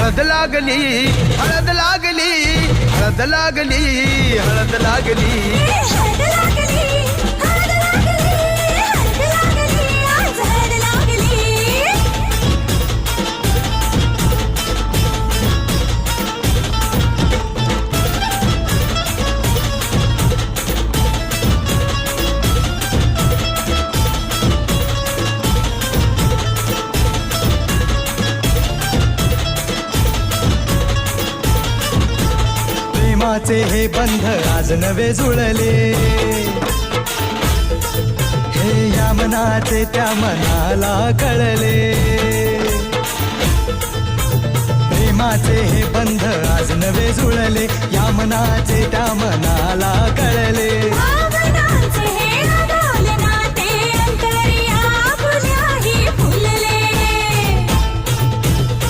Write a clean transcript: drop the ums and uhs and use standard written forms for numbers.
हळद लागली हळद लागली हळद लागली हळद लागली हळद लागली, हळद लागली, हळद लागली, आज हळद लागली. प्रेमाचे हे बंध आज नवे जुळले, हे या मनाचे त्या मनाला कळले. प्रेमाचे हे बंध आज नवे जुळले, या मनाचे त्या मनाला कळले.